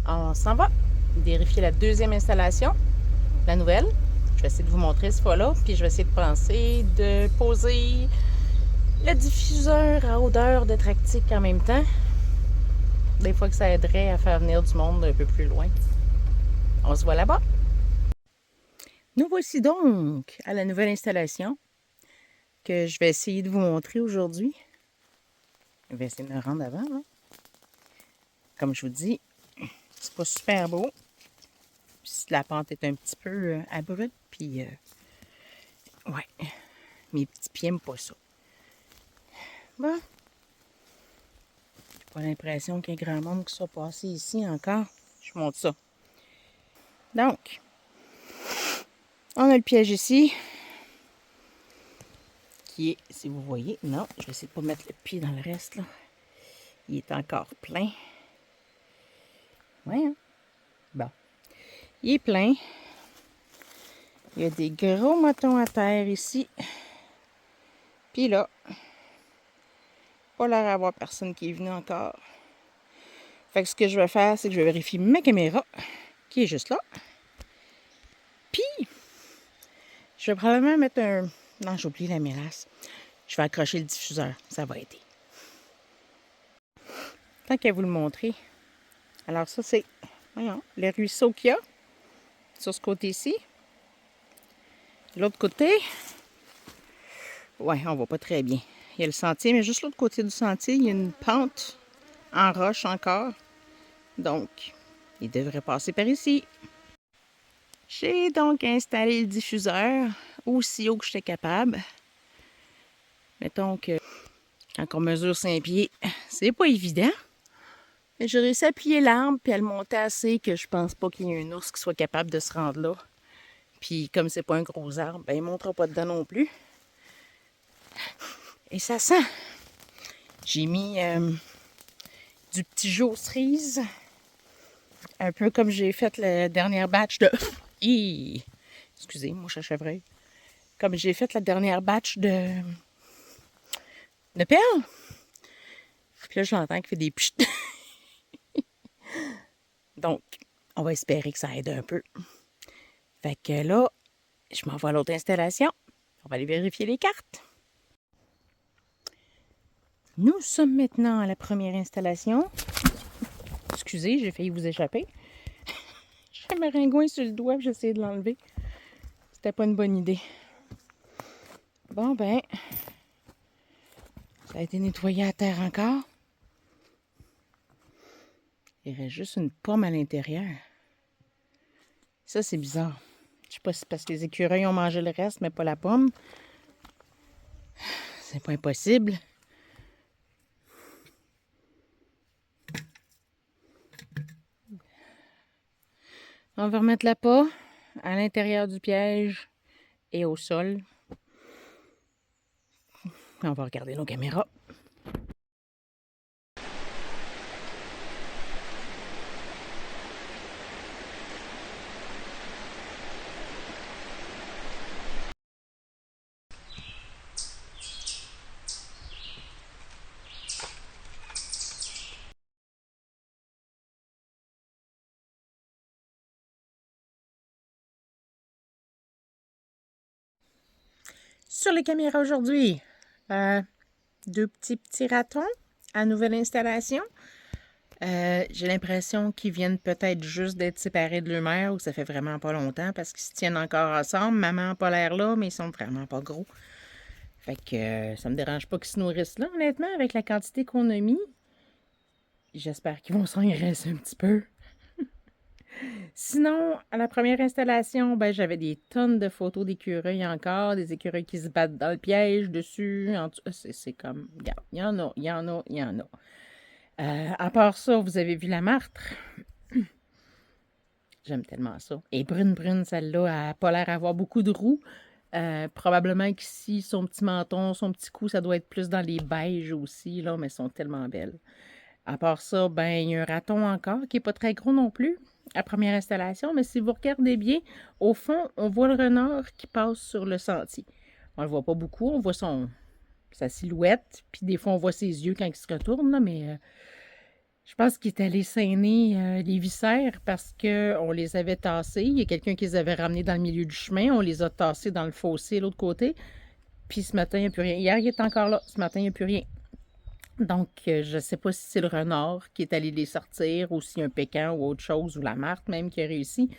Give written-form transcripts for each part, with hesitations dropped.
On s'en va vérifier la deuxième installation, la nouvelle. Je vais essayer de vous montrer cette fois-là, puis je vais essayer de penser de poser le diffuseur à odeur de Tractic en même temps. Des fois que ça aiderait à faire venir du monde un peu plus loin. On se voit là-bas. Nous voici donc à la nouvelle installation que je vais essayer de vous montrer aujourd'hui. Je vais essayer de me rendre avant. Hein? Comme je vous dis, c'est pas super beau. La pente est un petit peu abrupte, puis ouais, mes petits pieds n'aiment pas ça. Bon, j'ai pas l'impression qu'il y ait grand monde qui soit passé ici encore. Je vous montre ça. Donc, on a le piège ici, qui est, si vous voyez, non, je vais essayer de pas mettre le pied dans le reste, là. Il est encore plein. Ouais, hein? Bon. Il est plein. Il y a des gros motons à terre ici. Puis là, pas l'air d'avoir personne qui est venu encore. Fait que ce que je vais faire, c'est que je vais vérifier ma caméra, qui est juste là. Puis, je vais probablement mettre un... Non, j'ai oublié la mélasse. Je vais accrocher le diffuseur. Ça va aider. Tant qu'à vous le montrer. Alors ça, c'est voyons, le ruisseau qu'il y a sur ce côté-ci. L'autre côté, ouais, on voit pas très bien. Il y a le sentier, mais juste l'autre côté du sentier, il y a une pente en roche encore. Donc, il devrait passer par ici. J'ai donc installé le diffuseur aussi haut que j'étais capable. Mettons que quand on mesure 5 pieds, c'est pas évident. Mais j'ai réussi à plier l'arbre puis à le monter assez que je pense pas qu'il y ait un ours qui soit capable de se rendre là. Puis comme c'est pas un gros arbre, ben il ne montera pas dedans non plus. Et ça sent. J'ai mis du petit jaune cerise. Un peu comme j'ai fait la dernière batch de... Excusez, mouche à chevreuil. Comme j'ai fait la dernière batch de perles. Puis là, j'entends qu'il fait des pchit. Donc, on va espérer que ça aide un peu. Fait que là, je m'envoie à l'autre installation. On va aller vérifier les cartes. Nous sommes maintenant à la première installation. Excusez, j'ai failli vous échapper. J'ai un maringouin sur le doigt, j'ai essayé de l'enlever. C'était pas une bonne idée. Bon, ben, ça a été nettoyé à terre encore. Il reste juste une pomme à l'intérieur. Ça, c'est bizarre. Je sais pas si c'est parce que les écureuils ont mangé le reste, mais pas la pomme. C'est pas impossible. On va remettre la pas à l'intérieur du piège et au sol. On va regarder nos caméras. Sur les caméras aujourd'hui, deux petits ratons à nouvelle installation. J'ai l'impression qu'ils viennent peut-être juste d'être séparés de leur mère ou que ça fait vraiment pas longtemps parce qu'ils se tiennent encore ensemble. Maman n'a pas l'air là, mais ils sont vraiment pas gros. Fait que ça me dérange pas qu'ils se nourrissent là, honnêtement, avec la quantité qu'on a mis. J'espère qu'ils vont s'engraisser un petit peu. Sinon, à la première installation, ben, j'avais des tonnes de photos d'écureuils encore, des écureuils qui se battent dans le piège dessus. C'est comme, regarde, il y en a, il y en a, il y en a. À part ça, vous avez vu la martre. J'aime tellement ça. Et brune, celle-là, elle n'a pas l'air d'avoir beaucoup de roux. Probablement qu'ici, son petit menton, son petit cou, ça doit être plus dans les beiges aussi, là, mais elles sont tellement belles. À part ça, ben, il y a un raton encore qui n'est pas très gros non plus, à première installation, mais si vous regardez bien, au fond, on voit le renard qui passe sur le sentier. On le voit pas beaucoup, on voit sa silhouette, puis des fois, on voit ses yeux quand il se retourne, là, mais Je pense qu'il est allé saigner les viscères parce qu'on les avait tassés. Il y a quelqu'un qui les avait ramenés dans le milieu du chemin. On les a tassés dans le fossé, l'autre côté. Puis ce matin, il n'y a plus rien. Hier, il est encore là. Ce matin, il n'y a plus rien. Donc, je ne sais pas si c'est le renard qui est allé les sortir ou si un pécan ou autre chose, ou la martre même qui a réussi.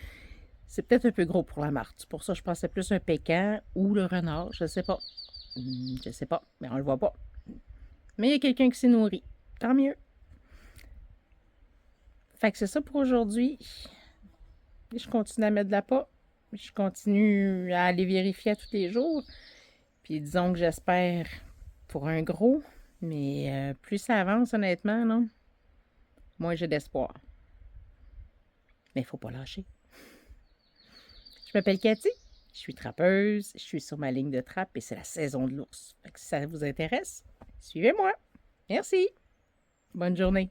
C'est peut-être un peu gros pour la martre. C'est pour ça que je pensais plus un pécan ou le renard. Je ne sais pas. Je ne sais pas, mais on le voit pas. Mais il y a quelqu'un qui s'est nourri. Tant mieux. Fait que c'est ça pour aujourd'hui. Je continue à mettre de la pas. Je continue à aller vérifier à tous les jours. Puis disons que j'espère pour un gros. Mais plus ça avance, honnêtement, non? Moins j'ai d'espoir. Mais il faut pas lâcher. Je m'appelle Cathy. Je suis trappeuse. Je suis sur ma ligne de trappe et c'est la saison de l'ours. Fait que si ça vous intéresse, suivez-moi. Merci. Bonne journée.